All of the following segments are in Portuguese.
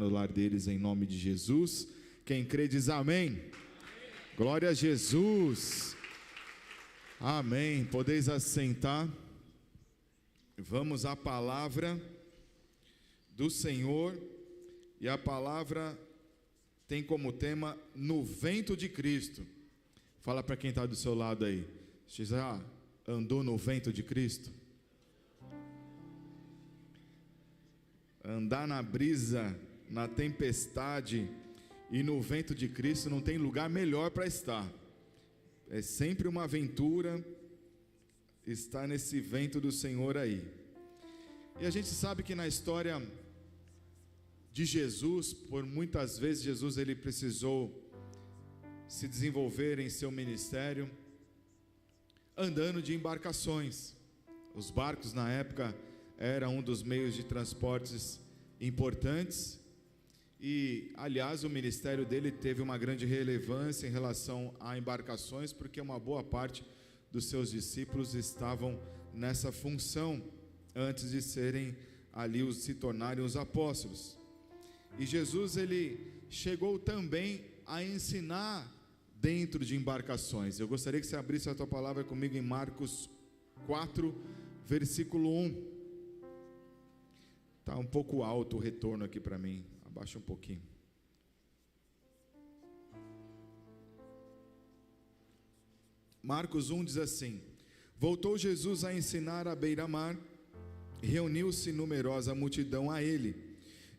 no lar deles em nome de Jesus. Quem crê diz amém. Glória a Jesus. Amém. Podeis assentar. Vamos à palavra do Senhor. E a palavra tem como tema no vento de Cristo. Fala para quem está do seu lado aí. Você já andou no vento de Cristo? Andar na brisa, na tempestade e no vento de Cristo não tem lugar melhor para estar. É sempre uma aventura estar nesse vento do Senhor aí. E a gente sabe que na história de Jesus, por muitas vezes Jesus ele precisou se desenvolver em seu ministério andando de embarcações. Os barcos na época era um dos meios de transportes importantes e, aliás, o ministério dele teve uma grande relevância em relação a embarcações, porque uma boa parte dos seus discípulos estavam nessa função antes de serem ali, se tornarem os apóstolos. E Jesus ele chegou também a ensinar dentro de embarcações. Eu gostaria que você abrisse a tua palavra comigo em Marcos 4, versículo 1. Está um pouco alto o retorno aqui para mim. Abaixa um pouquinho. Marcos 1 diz assim: Voltou Jesus a ensinar à beira-mar, reuniu-se numerosa multidão a ele,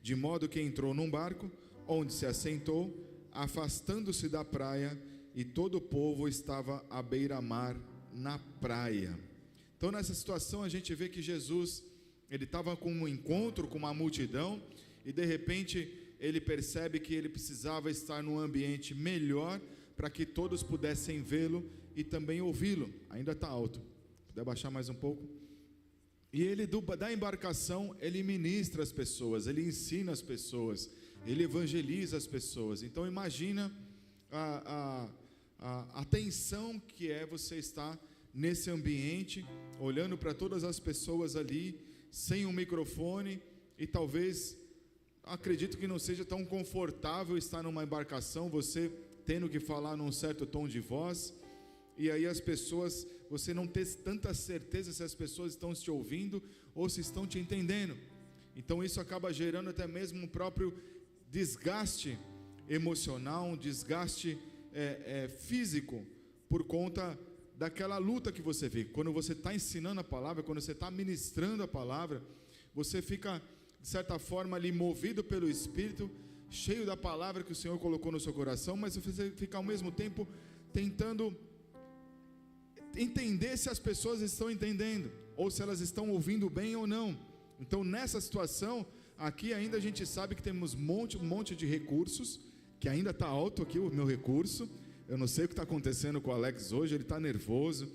de modo que entrou num barco, onde se assentou, afastando-se da praia, e todo o povo estava à beira-mar na praia. Então nessa situação a gente vê que Jesus ele estava com um encontro com uma multidão e de repente ele percebe que ele precisava estar num ambiente melhor para que todos pudessem vê-lo e também ouvi-lo. Ainda está alto, puder baixar mais um pouco. E ele da embarcação ele ministra as pessoas, ele ensina as pessoas, ele evangeliza as pessoas. Então imagina a tensão que é você estar nesse ambiente, olhando para todas as pessoas ali, sem um microfone, e talvez, acredito que não seja tão confortável estar numa embarcação, você tendo que falar num certo tom de voz, e aí as pessoas, você não ter tanta certeza se as pessoas estão te ouvindo, ou se estão te entendendo. Então isso acaba gerando até mesmo um próprio desgaste emocional, um desgaste físico, por conta daquela luta que você vê. Quando você está ensinando a palavra, quando você está ministrando a palavra, você fica, de certa forma, ali movido pelo Espírito, cheio da palavra que o Senhor colocou no seu coração, mas você fica ao mesmo tempo tentando entender se as pessoas estão entendendo, ou se elas estão ouvindo bem ou não. Então nessa situação, aqui ainda a gente sabe que temos um monte de recursos, que ainda está alto aqui o meu recurso. Eu não sei o que está acontecendo com o Alex hoje, ele está nervoso,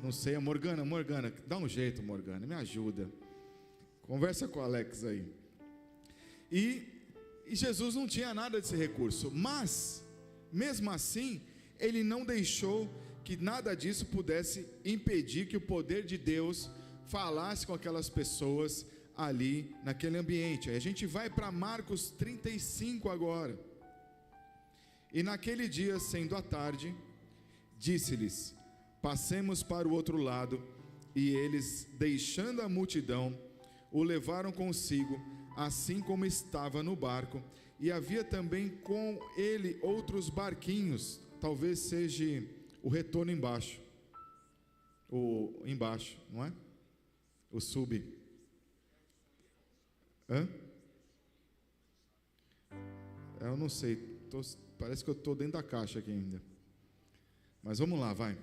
não sei, a Morgana, dá um jeito, Morgana, me ajuda, conversa com o Alex aí. E Jesus não tinha nada desse recurso, mas, mesmo assim, ele não deixou que nada disso pudesse impedir que o poder de Deus falasse com aquelas pessoas ali, naquele ambiente. Aí a gente vai para Marcos 35 agora. E naquele dia, sendo a tarde, disse-lhes: passemos para o outro lado. E eles, deixando a multidão, o levaram consigo, assim como estava no barco. E havia também com ele outros barquinhos. Talvez seja o retorno embaixo, não é? O sub. Eu não sei, parece que eu estou dentro da caixa aqui ainda. Mas vamos lá, vai.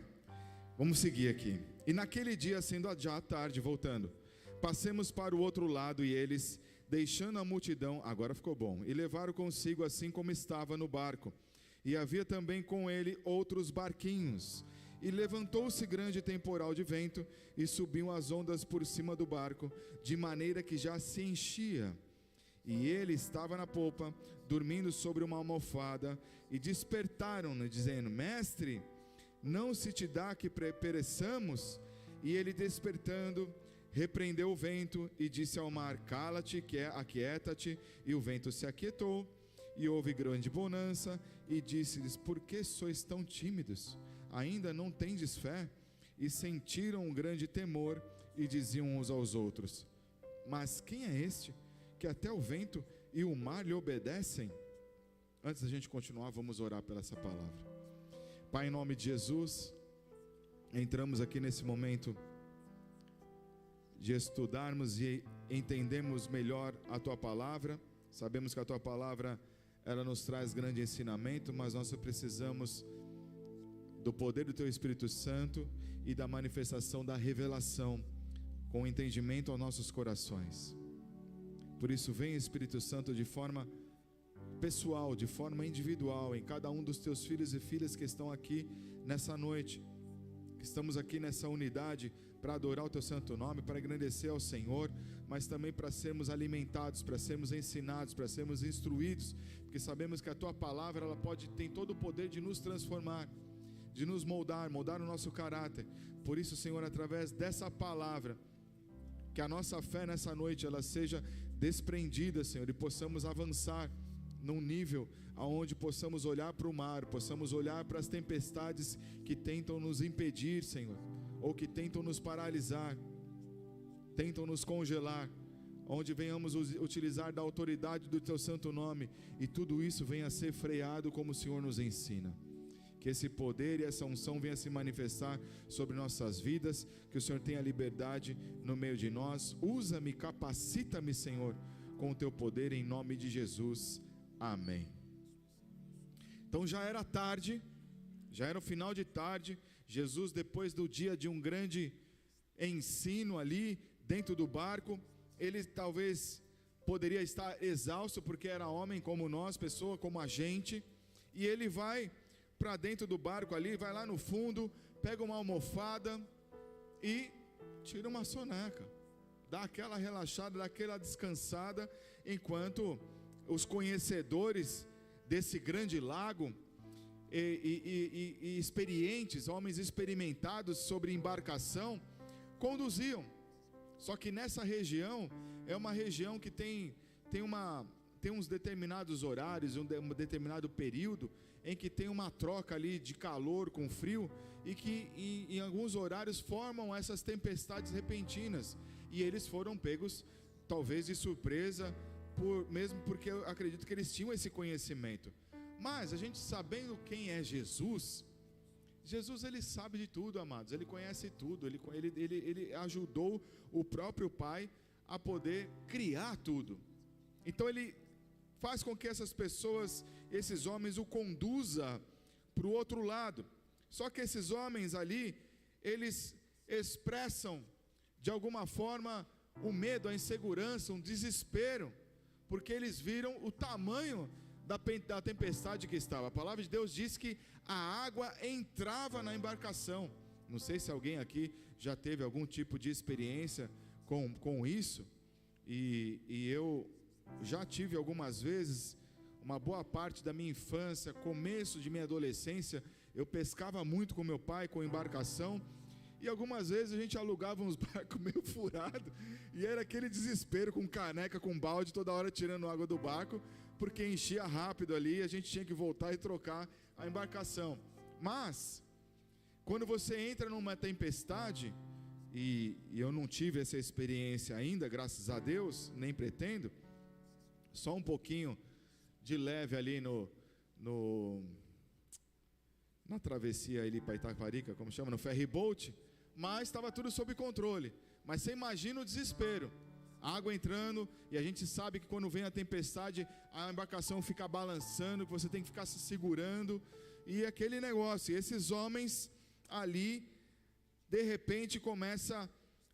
Vamos seguir aqui. E naquele dia, sendo já à tarde, voltando, passemos para o outro lado, e eles, deixando a multidão, agora ficou bom, e levaram consigo assim como estava no barco. E havia também com ele outros barquinhos. E levantou-se grande temporal de vento, e subiam as ondas por cima do barco, de maneira que já se enchia. E ele estava na popa, dormindo sobre uma almofada, e despertaram-no, dizendo: Mestre, não se te dá que pereçamos? E ele, despertando, repreendeu o vento e disse ao mar: cala-te, aquieta-te, e o vento se aquietou, e houve grande bonança, e disse-lhes: por que sois tão tímidos? Ainda não tendes fé? E sentiram um grande temor, e diziam uns aos outros: mas quem é este, que até o vento e o mar lhe obedecem? Antes da gente continuar, vamos orar pela essa palavra. Pai, em nome de Jesus, entramos aqui nesse momento de estudarmos e entendermos melhor a Tua palavra. Sabemos que a Tua palavra, ela nos traz grande ensinamento, mas nós precisamos do poder do Teu Espírito Santo e da manifestação da revelação, com entendimento aos nossos corações. Por isso, vem Espírito Santo de forma pessoal, de forma individual, em cada um dos Teus filhos e filhas que estão aqui nessa noite, que estamos aqui nessa unidade para adorar o Teu santo nome, para agradecer ao Senhor, mas também para sermos alimentados, para sermos ensinados, para sermos instruídos, porque sabemos que a Tua palavra, ela tem todo o poder de nos transformar, de nos moldar o nosso caráter. Por isso, Senhor, através dessa palavra, que a nossa fé nessa noite, ela seja desprendida, Senhor, e possamos avançar num nível aonde possamos olhar para o mar, possamos olhar para as tempestades que tentam nos impedir, Senhor, ou que tentam nos paralisar, tentam nos congelar, onde venhamos utilizar da autoridade do Teu santo nome, e tudo isso venha a ser freado como o Senhor nos ensina. Que esse poder e essa unção venha se manifestar sobre nossas vidas, que o Senhor tenha liberdade no meio de nós. Usa-me, capacita-me, Senhor, com o Teu poder, em nome de Jesus, amém. Então já era tarde, já era o final de tarde. Jesus, depois do dia de um grande ensino ali dentro do barco, ele talvez poderia estar exausto, porque era homem como nós, pessoa como a gente, e ele vai para dentro do barco ali, vai lá no fundo, pega uma almofada e tira uma soneca, dá aquela relaxada, dá aquela descansada, enquanto os conhecedores desse grande lago e experientes, homens experimentados sobre embarcação, conduziam. Só que nessa região, é uma região que tem uns determinados horários, um determinado período, em que tem uma troca ali de calor com frio, e que em alguns horários formam essas tempestades repentinas, e eles foram pegos talvez de surpresa, mesmo porque eu acredito que eles tinham esse conhecimento. Mas a gente, sabendo quem é Jesus, ele sabe de tudo, amados, ele conhece tudo, ele ajudou o próprio Pai a poder criar tudo. Então ele faz com que essas pessoas, esses homens, o conduza para o outro lado. Só que esses homens ali, eles expressam de alguma forma o medo, a insegurança, um desespero, porque eles viram o tamanho da tempestade que estava. A palavra de Deus diz que a água entrava na embarcação. Não sei se alguém aqui já teve algum tipo de experiência com isso, e eu já tive algumas vezes. Uma boa parte da minha infância, começo de minha adolescência, eu pescava muito com meu pai, com embarcação, e algumas vezes a gente alugava uns barcos meio furados, e era aquele desespero, com caneca, com balde, toda hora tirando água do barco, porque enchia rápido ali, a gente tinha que voltar e trocar a embarcação. Mas quando você entra numa tempestade, e eu não tive essa experiência ainda, graças a Deus, nem pretendo, só um pouquinho de leve ali na travessia ali para Itaparica, como chama, no ferry boat, mas estava tudo sob controle. Mas você imagina o desespero, água entrando, e a gente sabe que quando vem a tempestade, a embarcação fica balançando, que você tem que ficar se segurando, e aquele negócio. E esses homens ali, de repente, começam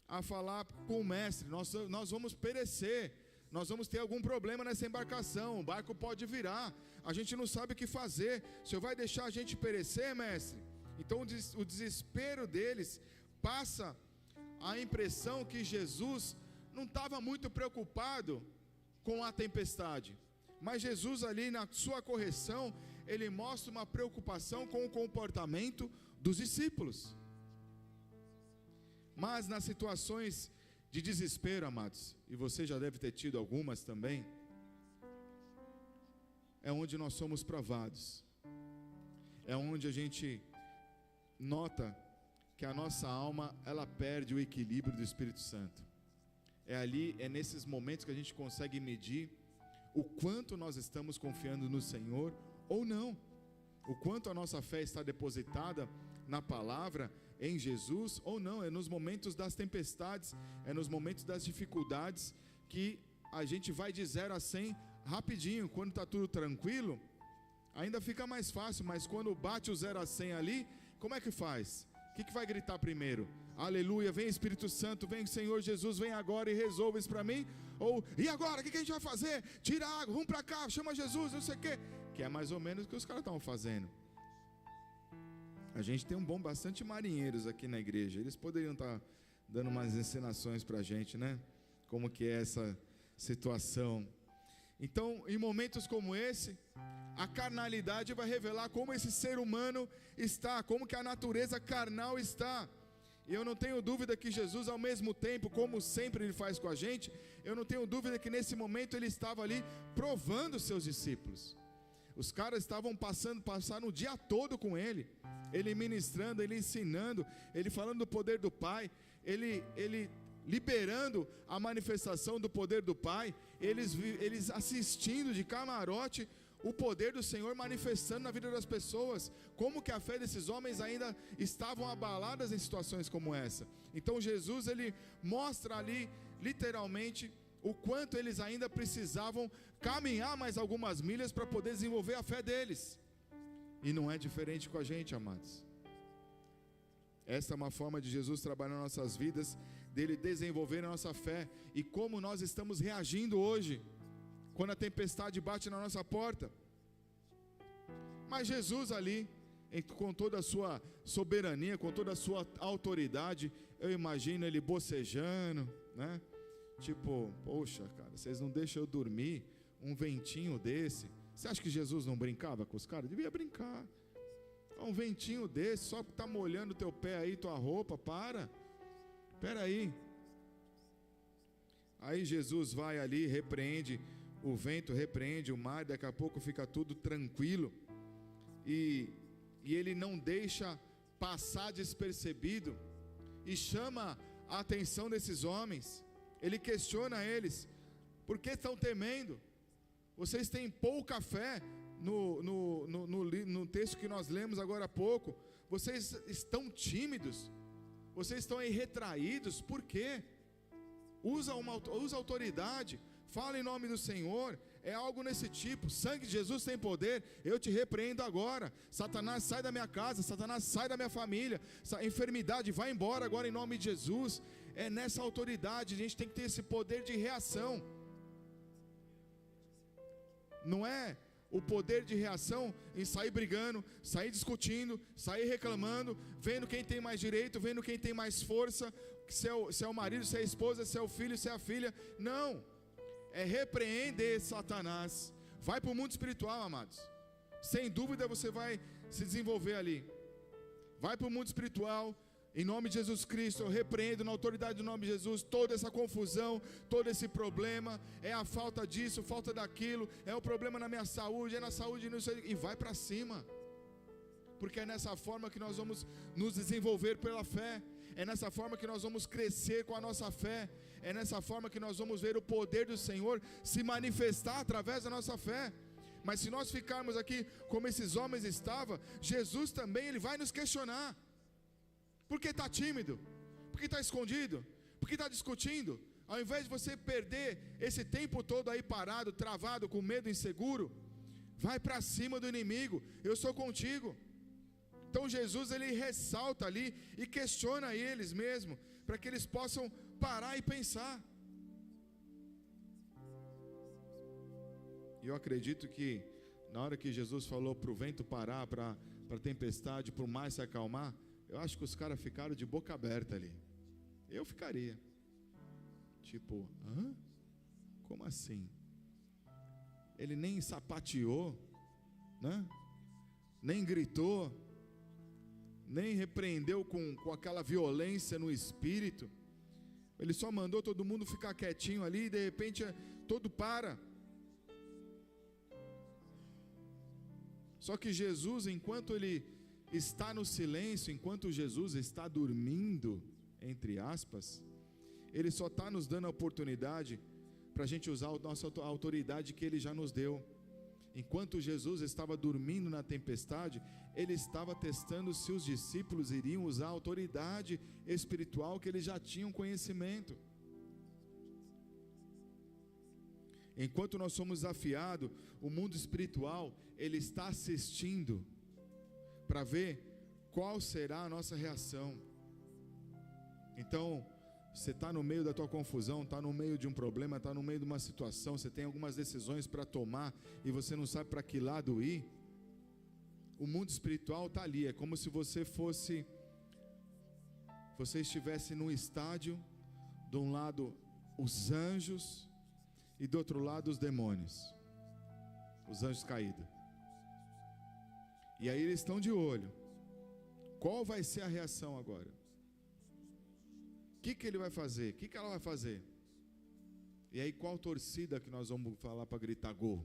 a falar com o mestre: nós vamos perecer, nós vamos ter algum problema nessa embarcação, o barco pode virar, a gente não sabe o que fazer, o Senhor vai deixar a gente perecer, mestre? Então o desespero deles passa a impressão que Jesus não estava muito preocupado com a tempestade, mas Jesus ali na sua correção, ele mostra uma preocupação com o comportamento dos discípulos. Mas nas situações de desespero, amados, e você já deve ter tido algumas também, é onde nós somos provados, é onde a gente nota que a nossa alma, ela perde o equilíbrio do Espírito Santo. É ali, é nesses momentos que a gente consegue medir o quanto nós estamos confiando no Senhor ou não, o quanto a nossa fé está depositada na palavra, em Jesus ou não. É nos momentos das tempestades, é nos momentos das dificuldades que a gente vai de 0 a 100 rapidinho. Quando está tudo tranquilo, ainda fica mais fácil, mas quando bate o 0 a 100 ali, como é que faz? O que vai gritar primeiro? Aleluia, vem Espírito Santo, vem Senhor Jesus, vem agora e resolva isso para mim. Ou, e agora, o que a gente vai fazer? Tira a água, vamos para cá, chama Jesus, não sei o quê. Que é mais ou menos o que os caras estavam fazendo. A gente tem bastante marinheiros aqui na igreja. Eles poderiam estar dando umas ensinações para a gente, né? Como que é essa situação. Então, em momentos como esse, a carnalidade vai revelar como esse ser humano está, como que a natureza carnal está. E eu não tenho dúvida que Jesus, ao mesmo tempo, como sempre Ele faz com a gente, eu não tenho dúvida que nesse momento Ele estava ali provando os seus discípulos. Os caras estavam passando o dia todo com Ele, Ele ministrando, Ele ensinando, Ele falando do poder do Pai, Ele liberando a manifestação do poder do Pai, eles assistindo de camarote o poder do Senhor manifestando na vida das pessoas. Como que a fé desses homens ainda estavam abaladas em situações como essa? Então Jesus, Ele mostra ali literalmente o quanto eles ainda precisavam caminhar mais algumas milhas para poder desenvolver a fé deles. E não é diferente com a gente, amados. Esta é uma forma de Jesus trabalhar nas nossas vidas, dele desenvolver a nossa fé. E como nós estamos reagindo hoje, quando a tempestade bate na nossa porta. Mas Jesus ali, com toda a sua soberania, com toda a sua autoridade, eu imagino Ele bocejando, né? Tipo, poxa, cara, vocês não deixam eu dormir, um ventinho desse. Você acha que Jesus não brincava com os caras? Devia brincar. Um ventinho desse, só que está molhando teu pé aí, tua roupa, espera aí. Aí Jesus vai ali, repreende o vento, repreende o mar, daqui a pouco fica tudo tranquilo. E Ele não deixa passar despercebido, e chama a atenção desses homens. Ele questiona eles: por que estão temendo? Vocês têm pouca fé. No texto que nós lemos agora há pouco, vocês estão tímidos, vocês estão aí retraídos. Por quê? Usa autoridade, fala em nome do Senhor. É algo nesse tipo. Sangue de Jesus tem poder. Eu te repreendo agora. Satanás, sai da minha casa. Satanás, sai da minha família. Enfermidade, vai embora agora em nome de Jesus. É nessa autoridade. A gente tem que ter esse poder de reação. Não é o poder de reação em sair brigando, sair discutindo, sair reclamando, vendo quem tem mais direito, vendo quem tem mais força, se é o marido, se é a esposa, se é o filho, se é a filha. Não, é repreender Satanás. Vai para o mundo espiritual, amados. Sem dúvida você vai se desenvolver ali. Vai para o mundo espiritual. Em nome de Jesus Cristo, eu repreendo na autoridade do nome de Jesus toda essa confusão, todo esse problema. É a falta disso, falta daquilo, é o problema na minha saúde, é na saúde, não sei, e vai para cima. Porque é nessa forma que nós vamos nos desenvolver pela fé. É nessa forma que nós vamos crescer com a nossa fé. É nessa forma que nós vamos ver o poder do Senhor se manifestar através da nossa fé. Mas se nós ficarmos aqui como esses homens estavam, Jesus também, Ele vai nos questionar. Por que está tímido? Por que está escondido? Por que está discutindo? Ao invés de você perder esse tempo todo aí parado, travado, com medo, inseguro, vai para cima do inimigo. Eu sou contigo. Então Jesus, Ele ressalta ali e questiona eles mesmo, para que eles possam parar e pensar. E eu acredito que na hora que Jesus falou para o vento parar, para a tempestade, para o mar se acalmar, eu acho que os caras ficaram de boca aberta ali. Eu ficaria. Tipo, hã? Como assim? Ele nem sapateou, né? Nem gritou, nem repreendeu com aquela violência no espírito. Ele só mandou todo mundo ficar quietinho ali, e de repente todo para. Só que Jesus, enquanto ele está no silêncio, enquanto Jesus está dormindo, entre aspas, ele só está nos dando a oportunidade para a gente usar a nossa autoridade que ele já nos deu. Enquanto Jesus estava dormindo na tempestade, ele estava testando se os discípulos iriam usar a autoridade espiritual que eles já tinham conhecimento. Enquanto nós somos desafiados, o mundo espiritual, ele está assistindo para ver qual será a nossa reação. Então, você está no meio da tua confusão, está no meio de um problema, está no meio de uma situação, você tem algumas decisões para tomar e você não sabe para que lado ir. O mundo espiritual está ali, é como se você estivesse num estádio, de um lado os anjos e do outro lado os demônios, os anjos caídos. E aí eles estão de olho. Qual vai ser a reação agora? O que ele vai fazer? O que ela vai fazer? E aí qual torcida que nós vamos falar para gritar gol?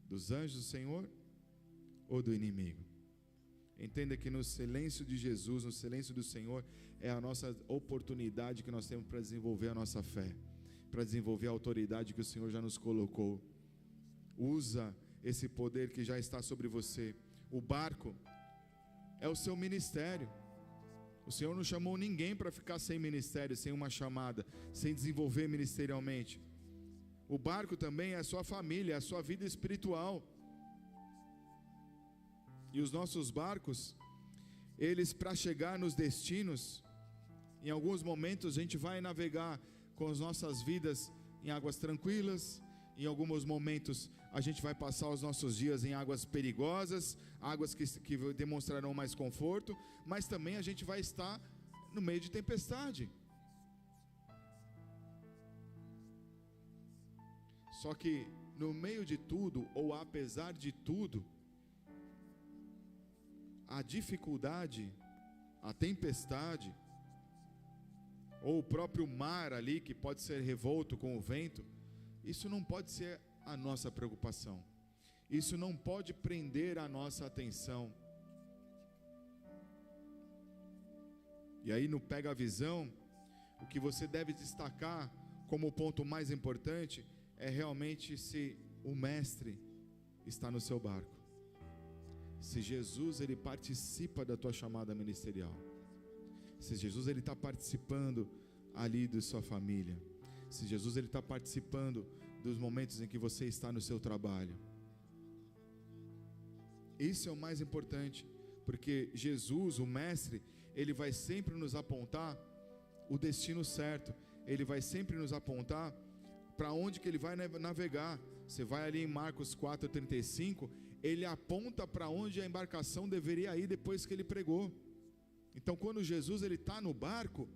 Dos anjos do Senhor ou do inimigo? Entenda que no silêncio de Jesus, no silêncio do Senhor, é a nossa oportunidade que nós temos para desenvolver a nossa fé, para desenvolver a autoridade que o Senhor já nos colocou. Usa esse poder que já está sobre você. O barco é o seu ministério. O Senhor não chamou ninguém para ficar sem ministério, sem uma chamada, sem desenvolver ministerialmente. O barco também é a sua família, é a sua vida espiritual. E os nossos barcos, eles, para chegar nos destinos, em alguns momentos a gente vai navegar com as nossas vidas em águas tranquilas. Em alguns momentos a gente vai passar os nossos dias em águas perigosas, águas que demonstrarão mais conforto, mas também a gente vai estar no meio de tempestade. Só que no meio de tudo, ou apesar de tudo, a dificuldade, a tempestade, ou o próprio mar ali que pode ser revolto com o vento, isso não pode ser a nossa preocupação. Isso não pode prender a nossa atenção. E aí no Pega a Visão, o que você deve destacar como o ponto mais importante é realmente se o mestre está no seu barco. Se Jesus ele participa da tua chamada ministerial. Se Jesus ele está participando ali da sua família. Se Jesus ele está participando dos momentos em que você está no seu trabalho. Isso é o mais importante, porque Jesus, o mestre, ele vai sempre nos apontar o destino certo. Ele vai sempre nos apontar para onde que ele vai navegar. Você vai ali em Marcos 4:35, ele aponta para onde a embarcação deveria ir depois que ele pregou. Então quando Jesus ele está no barco,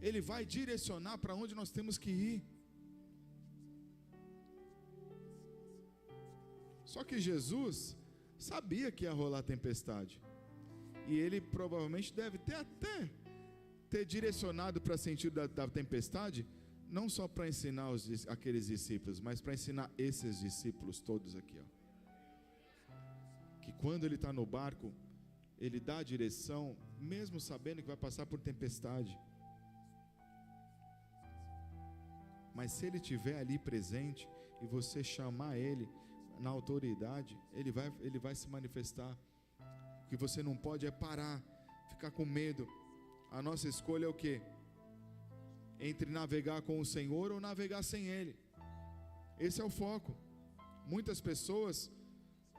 ele vai direcionar para onde nós temos que ir. Só que Jesus sabia que ia rolar tempestade, e ele provavelmente deve ter direcionado para sentir da tempestade, não só para ensinar aqueles discípulos, mas para ensinar esses discípulos todos aqui, ó. Que quando ele está no barco, ele dá a direção, mesmo sabendo que vai passar por tempestade. Mas se ele estiver ali presente e você chamar ele na autoridade, ele vai se manifestar. O que você não pode é parar, ficar com medo. A nossa escolha é o quê? Entre navegar com o Senhor ou navegar sem Ele. Esse é o foco. Muitas pessoas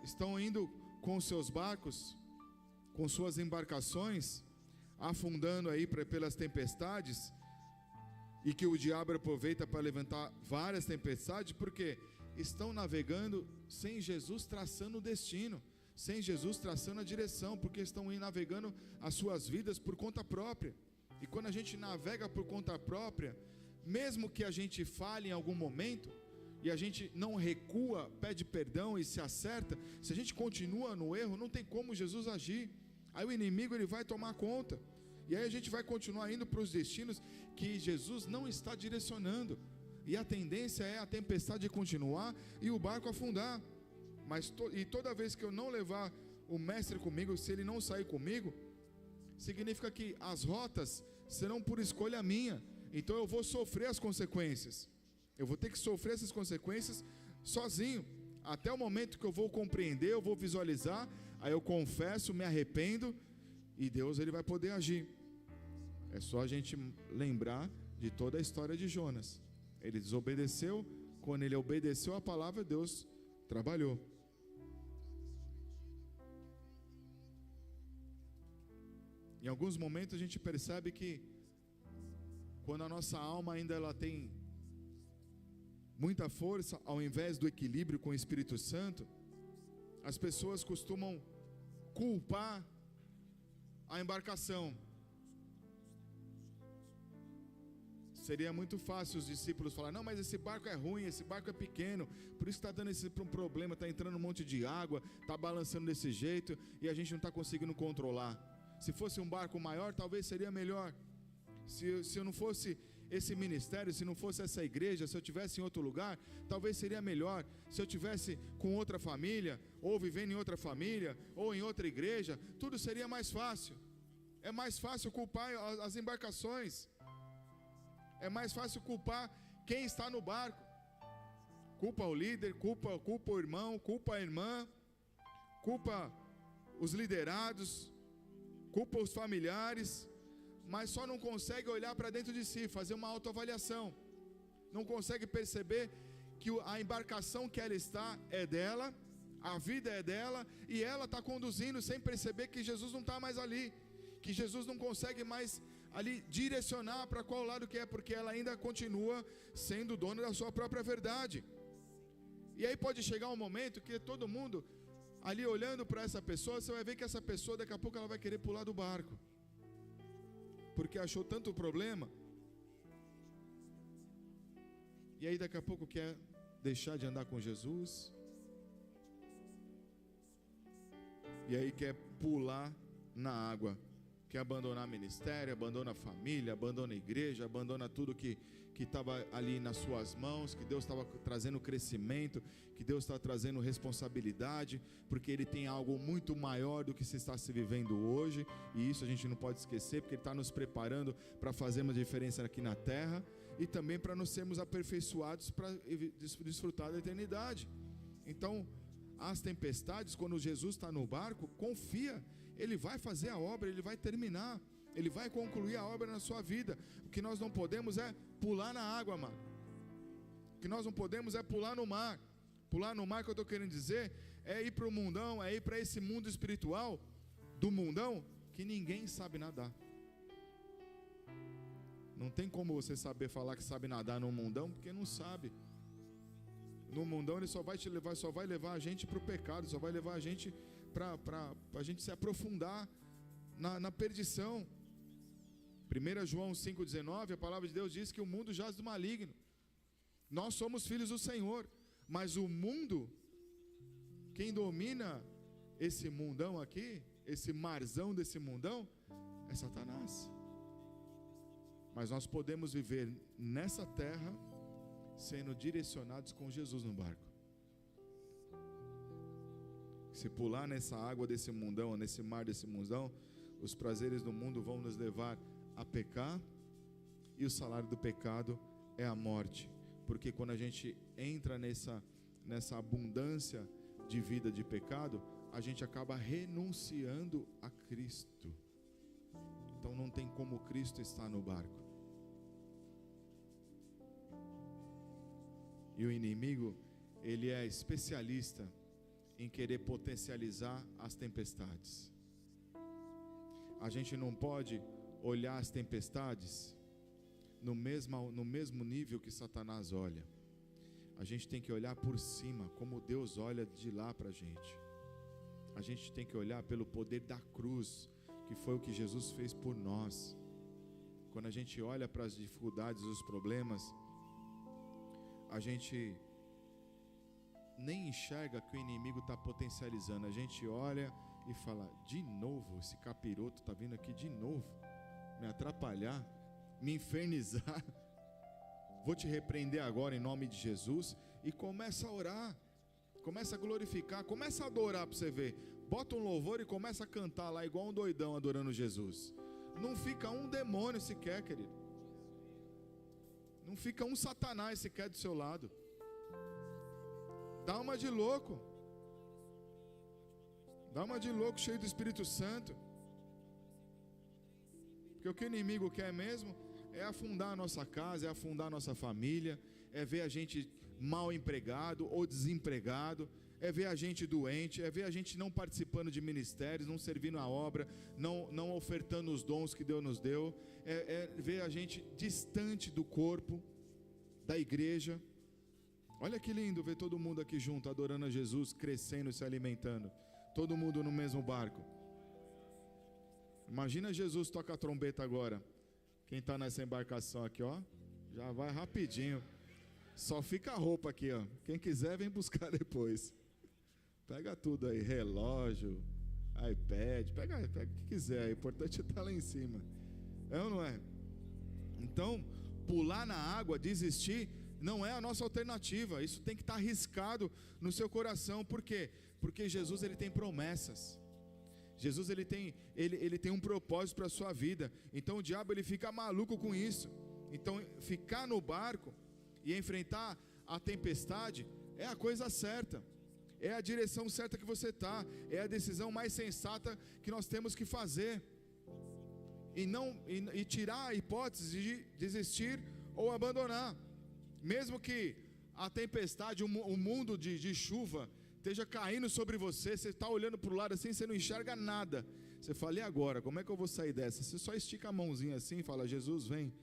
estão indo com os seus barcos, com suas embarcações, afundando aí pelas tempestades, e que o diabo aproveita para levantar várias tempestades, porque estão navegando sem Jesus traçando o destino, sem Jesus traçando a direção, porque estão navegando as suas vidas por conta própria. E quando a gente navega por conta própria, mesmo que a gente falhe em algum momento, e a gente não recua, pede perdão e se acerta, se a gente continua no erro, não tem como Jesus agir. Aí o inimigo ele vai tomar conta. E aí a gente vai continuar indo para os destinos que Jesus não está direcionando. E a tendência é a tempestade continuar e o barco afundar. E toda vez que eu não levar o mestre comigo, se ele não sair comigo, significa que as rotas serão por escolha minha. Então eu vou sofrer as consequências. Eu vou ter que sofrer essas consequências sozinho. Até o momento que eu vou compreender, eu vou visualizar, aí eu confesso, me arrependo, e Deus ele vai poder agir. É só a gente lembrar de toda a história de Jonas. Ele desobedeceu, quando ele obedeceu a palavra, Deus trabalhou. Em alguns momentos a gente percebe que quando a nossa alma ainda ela tem muita força, ao invés do equilíbrio com o Espírito Santo, as pessoas costumam culpar a embarcação. Seria muito fácil os discípulos falar: não, mas esse barco é ruim, esse barco é pequeno, por isso está dando esse problema, está entrando um monte de água, está balançando desse jeito, e a gente não está conseguindo controlar. Se fosse um barco maior, talvez seria melhor. Se eu não fosse esse ministério, se não fosse essa igreja, se eu tivesse em outro lugar, talvez seria melhor. Se eu tivesse com outra família, ou vivendo em outra família, ou em outra igreja, tudo seria mais fácil. É mais fácil culpar as embarcações. É mais fácil culpar quem está no barco. Culpa o líder, culpa o irmão, culpa a irmã, culpa os liderados, culpa os familiares, mas só não consegue olhar para dentro de si, fazer uma autoavaliação. Não consegue perceber que a embarcação que ela está é dela, a vida é dela, e ela está conduzindo sem perceber que Jesus não está mais ali, que Jesus não consegue mais ali direcionar para qual lado que é, porque ela ainda continua sendo dona da sua própria verdade. E aí pode chegar um momento que todo mundo ali olhando para essa pessoa, você vai ver que essa pessoa daqui a pouco ela vai querer pular do barco, porque achou tanto problema, e aí daqui a pouco quer deixar de andar com Jesus, e aí quer pular na água, quer abandonar ministério, abandona a família, abandona a igreja, abandona tudo que estava ali nas suas mãos, que Deus estava trazendo crescimento, que Deus está trazendo responsabilidade, porque Ele tem algo muito maior do que se está se vivendo hoje, e isso a gente não pode esquecer, porque Ele está nos preparando para fazer uma diferença aqui na terra, e também para nós sermos aperfeiçoados para desfrutar da eternidade. Então, as tempestades, quando Jesus está no barco, confia, Ele vai fazer a obra, Ele vai terminar, Ele vai concluir a obra na sua vida. O que nós não podemos é pular na água, mano. O que nós não podemos é pular no mar. Pular no mar, que eu estou querendo dizer, é ir para o mundão, é ir para esse mundo espiritual do mundão, que ninguém sabe nadar. Não tem como você saber falar que sabe nadar no mundão, porque não sabe. No mundão ele só vai levar a gente para o pecado, só vai levar a gente para a gente se aprofundar na perdição. 1 João 5,19, a palavra de Deus diz que o mundo jaz do maligno. Nós somos filhos do Senhor, mas o mundo, quem domina esse mundão aqui, esse marzão desse mundão, é Satanás. Mas nós podemos viver nessa terra sendo direcionados com Jesus no barco. Se pular nessa água desse mundão, nesse mar desse mundão, os prazeres do mundo vão nos levar a pecar, e o salário do pecado é a morte. Porque quando a gente entra nessa abundância de vida de pecado, a gente acaba renunciando a Cristo. Então não tem como Cristo estar no barco. E o inimigo, ele é especialista em querer potencializar as tempestades. A gente não pode olhar as tempestades no mesmo nível que Satanás olha. A gente tem que olhar por cima, como Deus olha de lá para a gente. A gente tem que olhar pelo poder da cruz, que foi o que Jesus fez por nós. Quando a gente olha para as dificuldades, os problemas, a gente nem enxerga que o inimigo está potencializando. A gente olha e fala: de novo, esse capiroto está vindo aqui de novo. me atrapalhar, me infernizar, vou te repreender agora em nome de Jesus. E começa a orar, começa a glorificar, começa a adorar para você ver. Bota um louvor e começa a cantar lá igual um doidão adorando Jesus. Não fica um demônio sequer, querido. Não fica um satanás sequer do seu lado. Dá uma de louco. Dá uma de louco cheio do Espírito Santo. Porque o que o inimigo quer mesmo é afundar a nossa casa, é afundar a nossa família, é ver a gente mal empregado ou desempregado, é ver a gente doente, é ver a gente não participando de ministérios, não servindo a obra, não ofertando os dons que Deus nos deu, é ver a gente distante do corpo, da igreja. Olha que lindo ver todo mundo aqui junto, adorando a Jesus, crescendo, se alimentando, todo mundo no mesmo barco. Imagina Jesus toca a trombeta agora. Quem está nessa embarcação aqui, ó, já vai rapidinho. Só fica a roupa aqui, ó. Quem quiser vem buscar depois. Pega tudo aí, relógio, iPad, pega o que quiser. O importante é estar lá em cima. É ou não é? Então, pular na água, desistir, não é a nossa alternativa. Isso tem que estar arriscado no seu coração. Por quê? Porque Jesus, ele tem promessas. Jesus, ele tem um propósito para a sua vida. Então o diabo, ele fica maluco com isso. Então ficar no barco e enfrentar a tempestade é a coisa certa, é a direção certa que você está, é a decisão mais sensata que nós temos que fazer. E tirar a hipótese de desistir ou abandonar. Mesmo que a tempestade, o mundo de chuva esteja caindo sobre você, você está olhando para o lado assim, você não enxerga nada. Você fala, e agora? Como é que eu vou sair dessa? Você só estica a mãozinha assim e fala, Jesus, vem.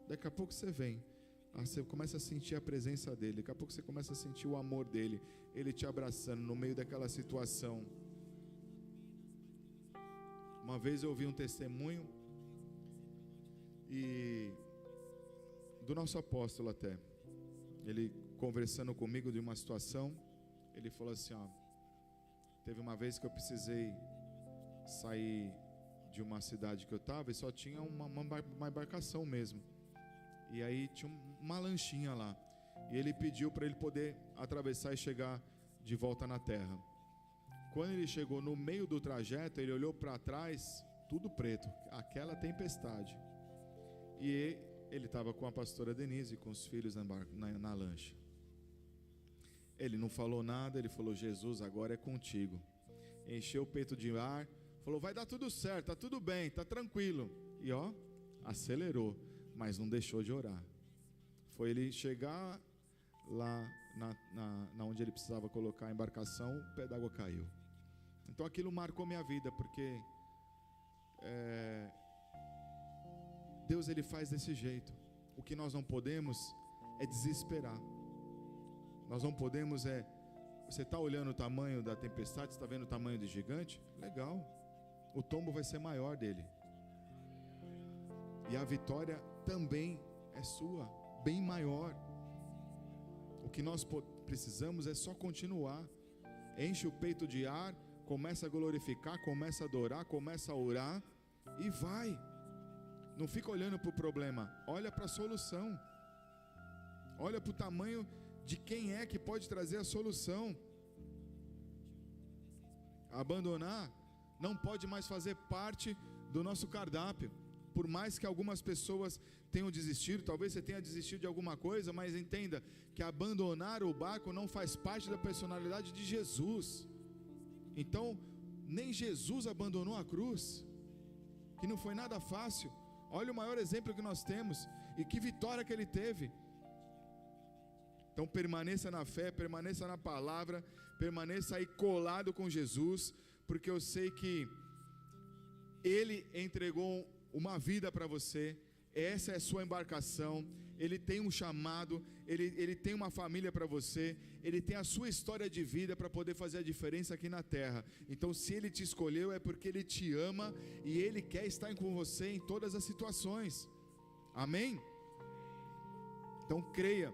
Daqui a pouco você vem. Você começa a sentir a presença dele. Daqui a pouco você começa a sentir o amor dele, ele te abraçando no meio daquela situação. Uma vez eu ouvi um testemunho do nosso apóstolo até. Ele conversando comigo de uma situação. Ele falou assim, ó, teve uma vez que eu precisei sair de uma cidade que eu estava e só tinha uma embarcação mesmo. E aí tinha uma lanchinha lá. E ele pediu para ele poder atravessar e chegar de volta na terra. Quando ele chegou no meio do trajeto, ele olhou para trás, tudo preto, aquela tempestade. E ele estava com a pastora Denise e com os filhos na lancha. Ele não falou nada, ele falou, Jesus, agora é contigo. Encheu o peito de ar, falou, vai dar tudo certo, tá tudo bem, tá tranquilo. E ó, acelerou, mas não deixou de orar. Foi ele chegar lá na onde ele precisava colocar a embarcação, o pé d'água caiu. Então aquilo marcou minha vida, porque Deus, ele faz desse jeito. O que nós não podemos é desesperar. Nós não podemos você está olhando o tamanho da tempestade, está vendo o tamanho do gigante? Legal, o tombo vai ser maior dele. E a vitória também é sua, bem maior. O que nós precisamos é só continuar. Enche o peito de ar, começa a glorificar, começa a adorar, começa a orar e vai. Não fica olhando para o problema, olha para a solução. Olha para o tamanho de quem é que pode trazer a solução. Abandonar não pode mais fazer parte do nosso cardápio. Por mais que algumas pessoas tenham desistido, talvez você tenha desistido de alguma coisa, mas entenda que abandonar o barco não faz parte da personalidade de Jesus. Então, nem Jesus abandonou a cruz, que não foi nada fácil. Olha o maior exemplo que nós temos e que vitória que ele teve. Então permaneça na fé, permaneça na palavra, permaneça aí colado com Jesus, porque eu sei que ele entregou uma vida para você, essa é a sua embarcação, ele tem um chamado, ele tem uma família para você, ele tem a sua história de vida para poder fazer a diferença aqui na terra. Então se ele te escolheu é porque ele te ama e ele quer estar com você em todas as situações. Amém? Então creia,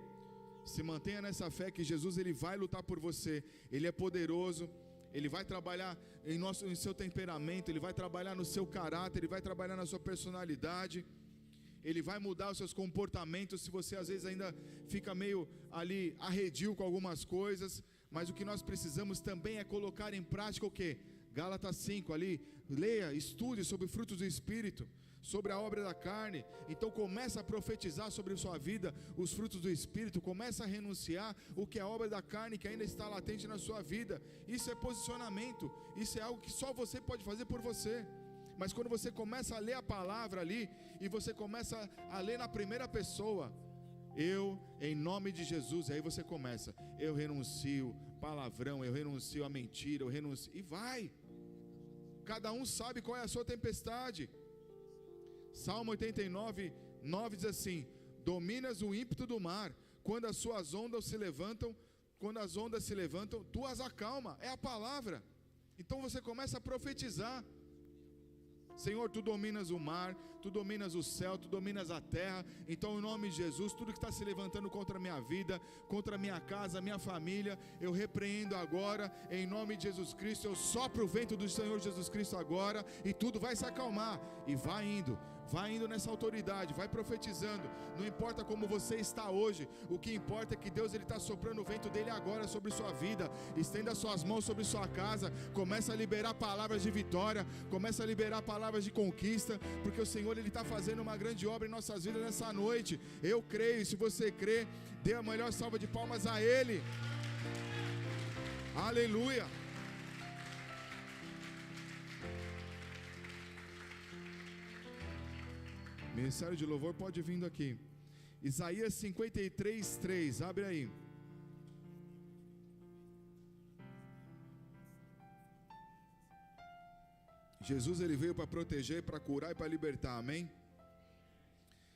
se mantenha nessa fé que Jesus, ele vai lutar por você, ele é poderoso, Ele vai trabalhar em seu temperamento, Ele vai trabalhar no seu caráter, Ele vai trabalhar na sua personalidade, Ele vai mudar os seus comportamentos. Se você às vezes ainda fica meio ali arredio com algumas coisas, mas o que nós precisamos também é colocar em prática o quê? Gálatas 5 ali, leia, estude sobre frutos do Espírito, sobre a obra da carne. Então começa a profetizar sobre a sua vida os frutos do Espírito, começa a renunciar o que é a obra da carne que ainda está latente na sua vida. Isso é posicionamento, isso é algo que só você pode fazer por você. Mas quando você começa a ler a palavra ali, e você começa a ler na primeira pessoa, eu, em nome de Jesus, aí você começa, eu renuncio palavrão, eu renuncio a mentira, eu renuncio, e vai. Cada um sabe qual é a sua tempestade. Salmo 89, 9 diz assim: dominas o ímpeto do mar, quando as suas ondas se levantam, quando as ondas se levantam, tu as acalma. É a palavra. Então você começa a profetizar. Senhor, tu dominas o mar, tu dominas o céu, tu dominas a terra. Então em nome de Jesus, tudo que está se levantando contra a minha vida, contra a minha casa, a minha família, eu repreendo agora, em nome de Jesus Cristo. Eu sopro o vento do Senhor Jesus Cristo agora, e tudo vai se acalmar, e vai indo nessa autoridade, vai profetizando. Não importa como você está hoje, o que importa é que Deus está soprando o vento dele agora sobre sua vida. Estenda suas mãos sobre sua casa, começa a liberar palavras de vitória, começa a liberar palavras de conquista, porque o Senhor está fazendo uma grande obra em nossas vidas nessa noite. Eu creio, se você crê, dê a melhor salva de palmas a Ele. Aleluia. Ministério de louvor pode vir aqui. Isaías 53, 3, abre aí. Jesus, ele veio para proteger, para curar e para libertar, amém?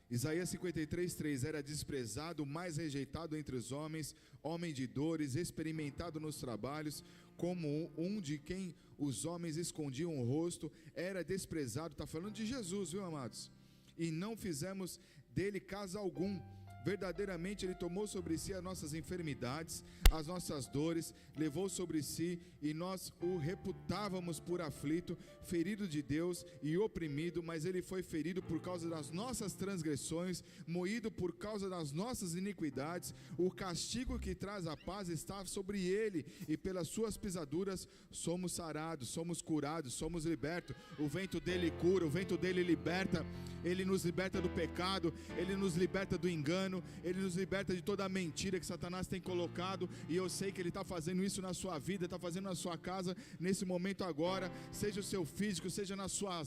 Isaías 53, 3, era desprezado, mais rejeitado entre os homens, homem de dores, experimentado nos trabalhos, como um de quem os homens escondiam o rosto, era desprezado. Está falando de Jesus, viu, amados? E não fizemos dele caso algum. Verdadeiramente ele tomou sobre si as nossas enfermidades, as nossas dores, levou sobre si, e nós o reputávamos por aflito, ferido de Deus e oprimido, mas ele foi ferido por causa das nossas transgressões, moído por causa das nossas iniquidades. O castigo que traz a paz está sobre ele, e pelas suas pisaduras somos sarados, somos curados, somos libertos. O vento dele cura, o vento dele liberta. Ele nos liberta do pecado, ele nos liberta do engano, ele nos liberta de toda a mentira que Satanás tem colocado. E eu sei que ele está fazendo isso na sua vida, está fazendo na sua casa, nesse momento agora. Seja o seu físico, seja na sua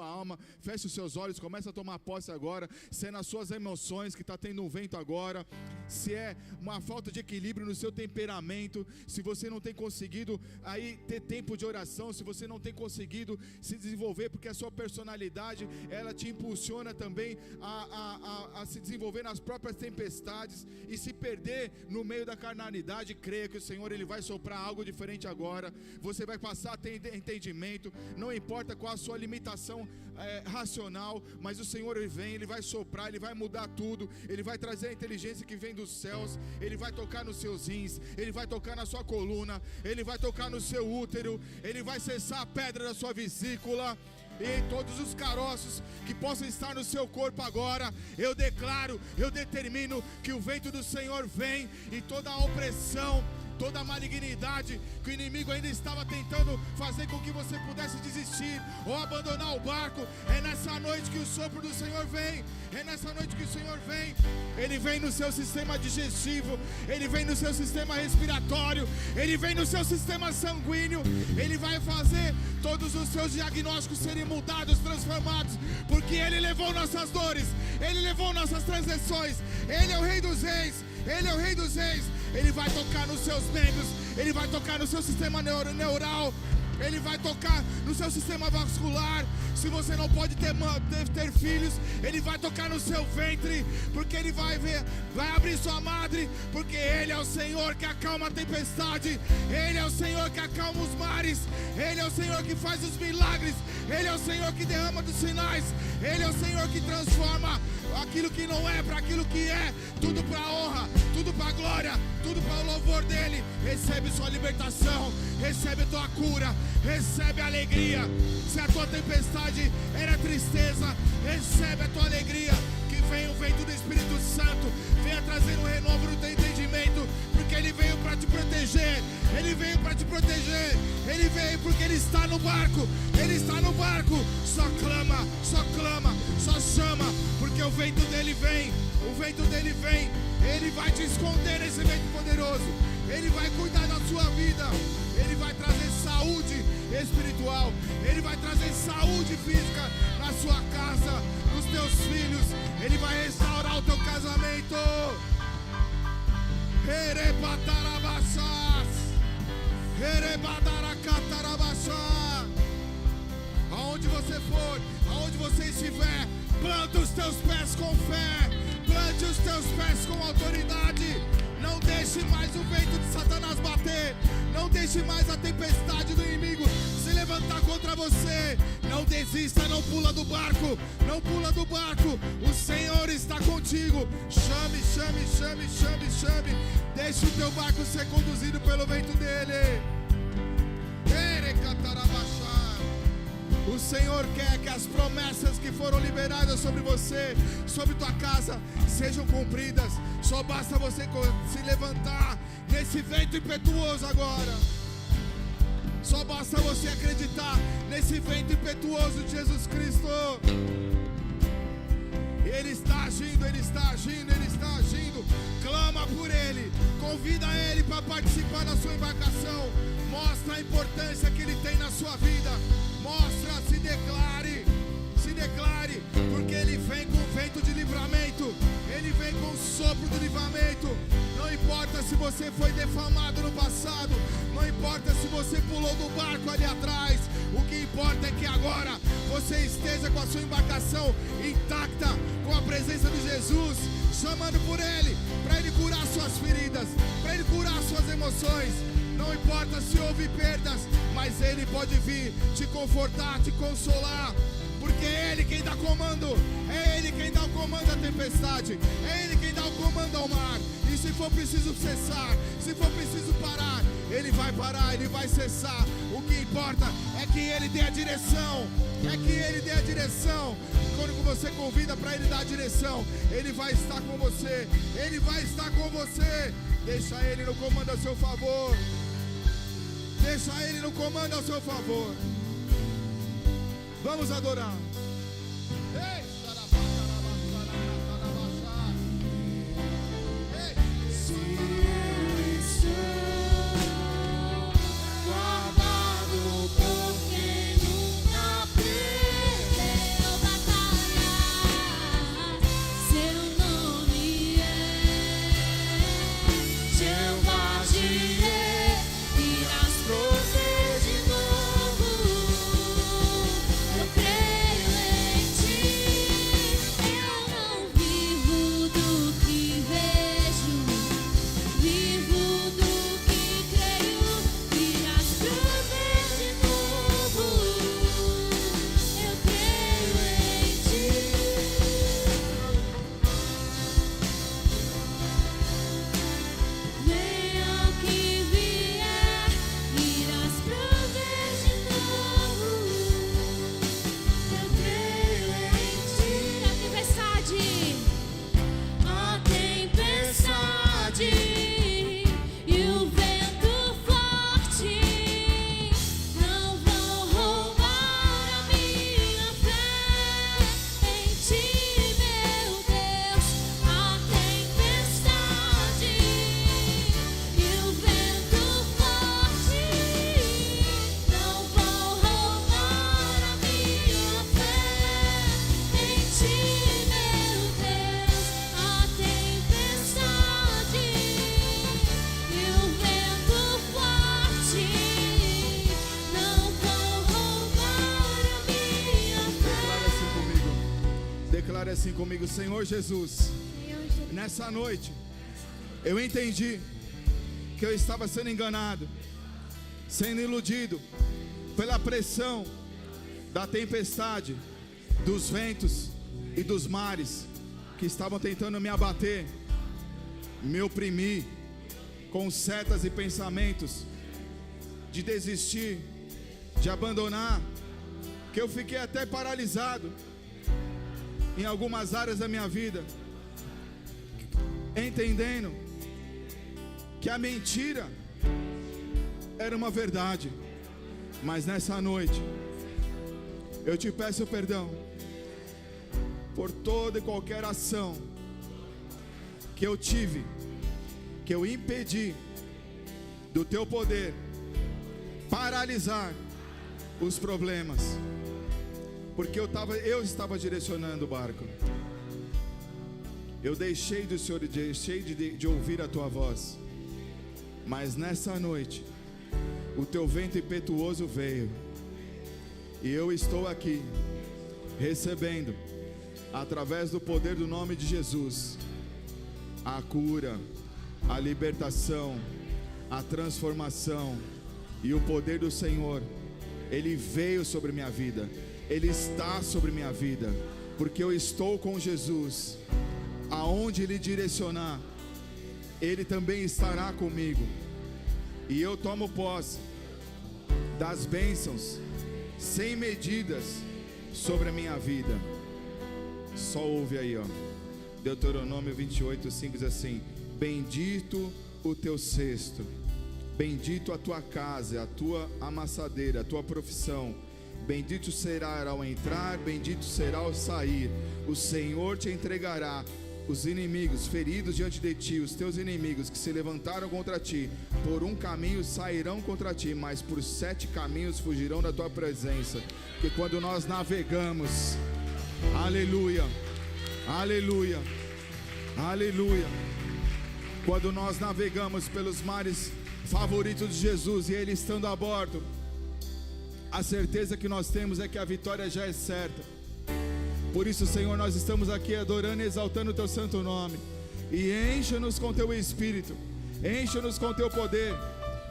alma. Feche os seus olhos, comece a tomar posse agora. Se é nas suas emoções que está tendo um vento agora, se é uma falta de equilíbrio no seu temperamento, se você não tem conseguido aí ter tempo de oração, se você não tem conseguido se desenvolver, porque a sua personalidade, ela te impulsiona também a se desenvolver nas próprias tempestades e se perder no meio da carnalidade. Creia que o Senhor, ele vai soprar algo diferente agora. Você vai passar a ter entendimento. Não importa qual a sua limitação racional, mas o Senhor, ele vem, ele vai soprar, ele vai mudar tudo. Ele vai trazer a inteligência que vem dos céus. Ele vai tocar nos seus rins, ele vai tocar na sua coluna, ele vai tocar no seu útero, ele vai cessar a pedra da sua vesícula. E em todos os caroços que possam estar no seu corpo agora, eu declaro, eu determino que o vento do Senhor vem, e toda a opressão, toda a malignidade que o inimigo ainda estava tentando fazer com que você pudesse desistir ou abandonar o barco, é nessa noite que o sopro do Senhor vem. É nessa noite que o Senhor vem. Ele vem no seu sistema digestivo, ele vem no seu sistema respiratório, ele vem no seu sistema sanguíneo. Ele vai fazer todos os seus diagnósticos serem mudados, transformados, porque ele levou nossas dores, ele levou nossas transgressões. Ele é o Rei dos Reis, ele é o Rei dos Reis. Ele vai tocar nos seus membros, ele vai tocar no seu sistema neural, ele vai tocar no seu sistema vascular. Se você não pode ter filhos, ele vai tocar no seu ventre, porque ele vai abrir sua madre, porque ele é o Senhor que acalma a tempestade. Ele é o o Senhor que acalma os mares, Ele é o Senhor que faz os milagres, Ele é o Senhor que derrama dos sinais, Ele é o Senhor que transforma aquilo que não é para aquilo que é, tudo para a honra, tudo para a glória, tudo para o louvor dEle. Recebe sua libertação, recebe a tua cura, recebe a alegria. Se a tua tempestade era tristeza, recebe a tua alegria. Que venha o vento do Espírito Santo, venha trazer um renovo no teu entendimento, porque Ele veio para te proteger, Ele veio para te proteger, Ele veio porque Ele está no barco, Ele está no barco. Só clama, só chama, porque o vento dEle vem, o vento dEle vem. Ele vai te esconder nesse vento poderoso, Ele vai cuidar da sua vida, Ele vai trazer saúde espiritual, Ele vai trazer saúde física na sua casa, nos teus filhos, Ele vai restaurar o teu casamento. Aonde você for, aonde você estiver, planta os teus pés com fé, plante os teus pés com autoridade. Não deixe mais o vento de Satanás bater, não deixe mais a tempestade do inimigo se levantar contra você. Não desista, não pula do barco, não pula do barco. O Senhor está contigo. Chame, chame, chame, chame, chame. Deixe o teu barco ser conduzido pelo vento dele. O Senhor quer que as promessas que foram liberadas sobre você, sobre tua casa, sejam cumpridas. Só basta você se levantar nesse vento impetuoso agora. Só basta você acreditar nesse vento impetuoso de Jesus Cristo. Ele está agindo, Ele está agindo, Ele está agindo. Clama por Ele, convida Ele para participar da sua embarcação. Mostra a importância que Ele tem na sua vida. Mostra, se declare, porque Ele vem com vento de livramento, Ele vem com sopro de livramento. Não importa se você foi defamado no passado, não importa se você pulou do barco ali atrás, o que importa é que agora você esteja com a sua embarcação intacta, com a presença de Jesus, chamando por Ele, para Ele curar suas feridas, para Ele curar suas emoções. Não importa se houve perdas, mas Ele pode vir te confortar, te consolar, porque é Ele quem dá comando, é Ele quem dá o comando à tempestade, é Ele quem dá o comando ao mar. E se for preciso cessar, se for preciso parar, Ele vai parar, Ele vai cessar. O que importa é que Ele dê a direção, é que Ele dê a direção. Quando você convida para Ele dar a direção, Ele vai estar com você, Ele vai estar com você. Deixa Ele no comando a seu favor. Deixa Ele no comando ao seu favor. Vamos adorar. Se eu estou guardado por quem nunca perdeu batalha, seu nome é Jeová Jireh, irás prover de novo. Eu creio em ti. Eu não vivo do que vejo, vivo do que creio. Irás prover de novo. Eu creio em ti. Venha o que vier, irás prover de novo. Eu creio em ti. A tempestade e o vento forte não vão roubar a minha fé em ti, meu Deus. A tempestade e o vento forte não vão roubar a minha fé em ti, meu Deus. A tempestade e o vento forte não vão roubar a minha fé. Declare assim comigo, Senhor Jesus. Nessa noite, eu entendi que eu estava sendo enganado, sendo iludido pela pressão da tempestade, dos ventos e dos mares que estavam tentando me abater, me oprimir com setas e pensamentos de desistir, de abandonar, que eu fiquei até paralisado em algumas áreas da minha vida, entendendo que a mentira era uma verdade. Mas nessa noite eu te peço perdão por toda e qualquer ação que eu tive, que eu impedi do teu poder paralisar os problemas, porque eu estava direcionando o barco. Eu deixei do Senhor, deixei de ouvir a tua voz. Mas nessa noite o teu vento impetuoso veio, e eu estou aqui recebendo, através do poder do nome de Jesus, a cura, a libertação, a transformação. E o poder do Senhor, Ele veio sobre minha vida, Ele está sobre minha vida, porque eu estou com Jesus. Aonde Ele direcionar, Ele também estará comigo. E eu tomo posse das bênçãos sem medidas sobre a minha vida. Só ouve aí, ó. Deuteronômio 28:5 diz assim: bendito o teu cesto, bendito a tua casa, a tua amassadeira, a tua profissão. Bendito será ao entrar, bendito será ao sair. O Senhor te entregará os inimigos feridos diante de ti. Os teus inimigos que se levantaram contra ti, por um caminho sairão contra ti, mas por 7 caminhos fugirão da tua presença. Que quando nós navegamos, aleluia, aleluia, aleluia, quando nós navegamos pelos mares favoritos de Jesus e Ele estando a bordo, a certeza que nós temos é que a vitória já é certa. Por isso, Senhor, nós estamos aqui adorando e exaltando o teu santo nome. E enche-nos com teu Espírito, enche-nos com teu poder,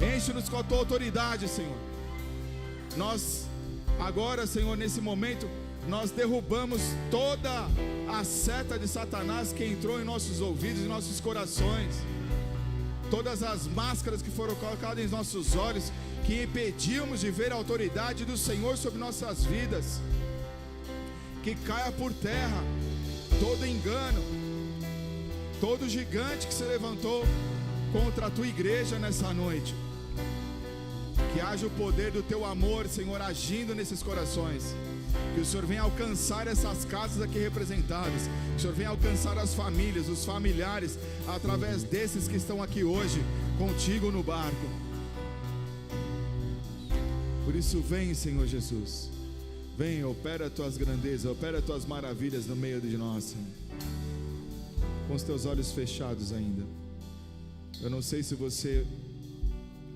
enche-nos com a tua autoridade, Senhor. Nós agora, Senhor, nesse momento, nós derrubamos toda a seta de Satanás que entrou em nossos ouvidos e nossos corações, todas as máscaras que foram colocadas em nossos olhos, que impedíamos de ver a autoridade do Senhor sobre nossas vidas. Que caia por terra todo engano, todo gigante que se levantou contra a tua igreja nessa noite. Que haja o poder do teu amor, Senhor, agindo nesses corações. Que o Senhor venha alcançar essas casas aqui representadas. Que o Senhor venha alcançar as famílias, os familiares, através desses que estão aqui hoje contigo no barco. Por isso vem, Senhor Jesus, vem, opera as tuas grandezas, opera as tuas maravilhas no meio de nós, Senhor. Com os teus olhos fechados ainda. Eu não sei se você,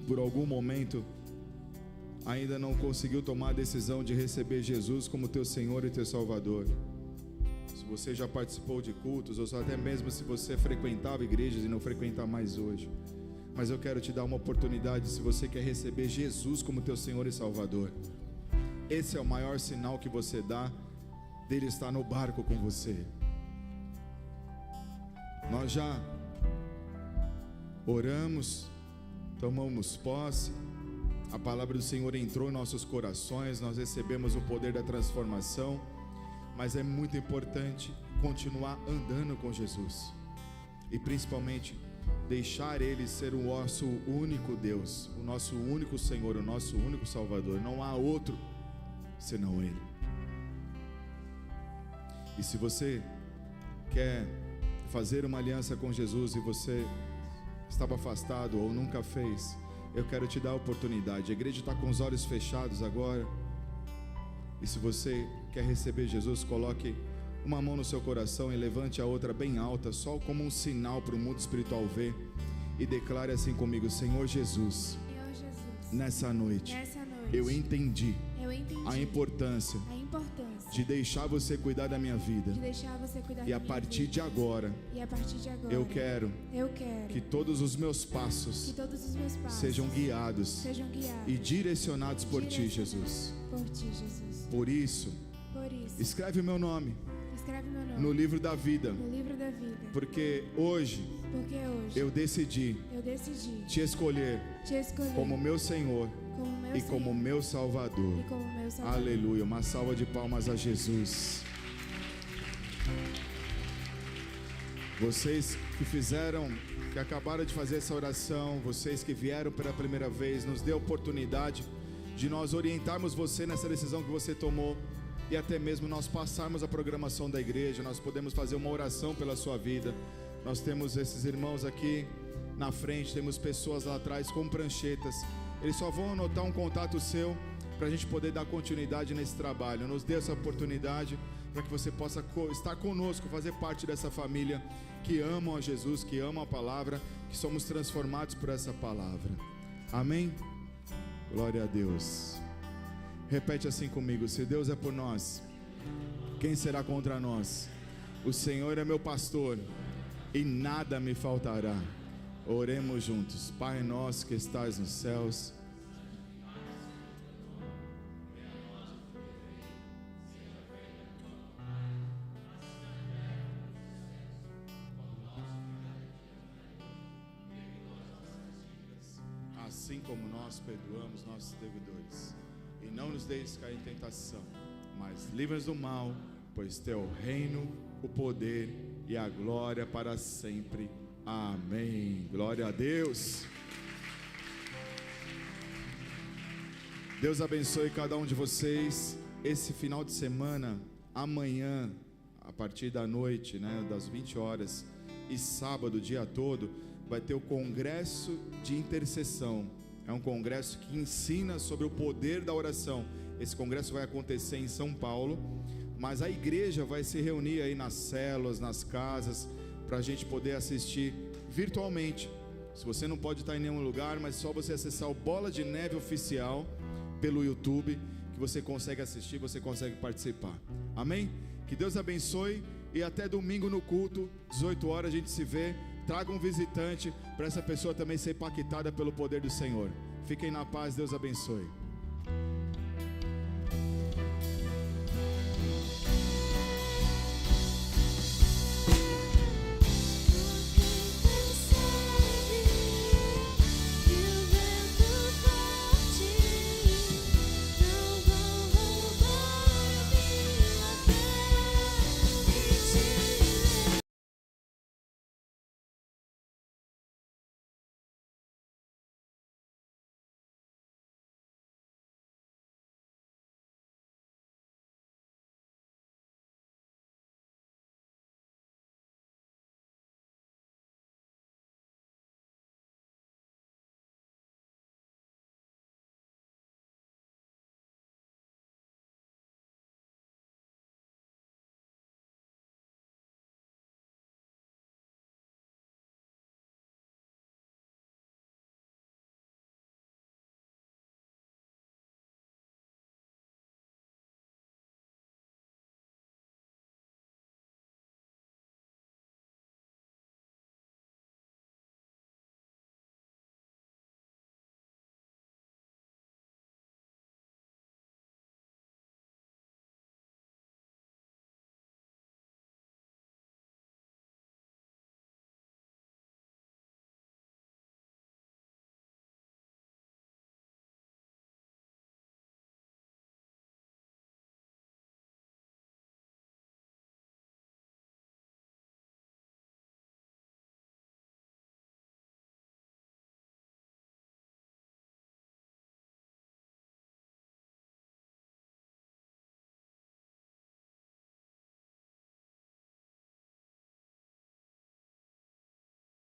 por algum momento, ainda não conseguiu tomar a decisão de receber Jesus como teu Senhor e teu Salvador. Se você já participou de cultos, ou até mesmo se você frequentava igrejas e não frequenta mais hoje. Mas eu quero te dar uma oportunidade, se você quer receber Jesus como teu Senhor e Salvador. Esse é o maior sinal que você dá dele estar no barco com você. Nós já oramos, tomamos posse, a palavra do Senhor entrou em nossos corações, nós recebemos o poder da transformação, mas é muito importante continuar andando com Jesus, e principalmente deixar Ele ser o nosso único Deus, o nosso único Senhor, o nosso único Salvador. Não há outro senão Ele. E se você quer fazer uma aliança com Jesus e você estava afastado ou nunca fez, eu quero te dar a oportunidade. A igreja está com os olhos fechados agora. E se você quer receber Jesus, coloque uma mão no seu coração e levante a outra bem alta, só como um sinal para o mundo espiritual ver, e declare assim comigo: Senhor Jesus, nessa noite eu entendi a importância a importância de deixar você cuidar da minha vida. de deixar você cuidar E da a minha partir vida. de agora, E a partir de agora, eu quero eu quero que todos os meus que passos todos os meus passos sejam guiados sejam guiados e direcionados por Ti, Jesus. por Ti, Jesus. Por isso, Por isso, escreve o meu nome escreve meu nome no livro da vida, no livro da vida, porque hoje porque hoje eu decidi eu decidi Te escolher te escolher como meu Senhor como meu e como Senhor meu Salvador. e como meu Salvador. Aleluia, uma salva de palmas a Jesus. Vocês que fizeram, que acabaram de fazer essa oração, vocês que vieram pela primeira vez, nos dê a oportunidade de nós orientarmos você nessa decisão que você tomou e até mesmo nós passarmos a programação da igreja. Nós podemos fazer uma oração pela sua vida. Nós temos esses irmãos aqui na frente, temos pessoas lá atrás com pranchetas. Eles só vão anotar um contato seu para a gente poder dar continuidade nesse trabalho. Nos dê essa oportunidade para que você possa estar conosco, fazer parte dessa família que amam a Jesus, que amam a palavra, que somos transformados por essa palavra. Amém? Glória a Deus. Repete assim comigo: se Deus é por nós, quem será contra nós? O Senhor é meu pastor e nada me faltará. Oremos juntos. Pai nosso que estás nos céus, assim como nós perdoamos nossos devedores, e não nos deixes cair em tentação, mas livra-nos do mal, pois Teu é o reino, o poder e a glória para sempre. Amém. Glória a Deus. Deus abençoe cada um de vocês. Esse final de semana, amanhã, a partir da noite, das 20 horas, e sábado, o dia todo, vai ter o Congresso de Intercessão. É um congresso que ensina sobre o poder da oração. Esse congresso vai acontecer em São Paulo, mas a igreja vai se reunir aí nas células, nas casas, para a gente poder assistir virtualmente. Se você não pode estar em nenhum lugar, mas só você acessar o Bola de Neve Oficial pelo YouTube, que você consegue assistir, você consegue participar. Amém? Que Deus abençoe e até domingo no culto, 18 horas a gente se vê. Traga um visitante para essa pessoa também ser impactada pelo poder do Senhor. Fiquem na paz, Deus abençoe.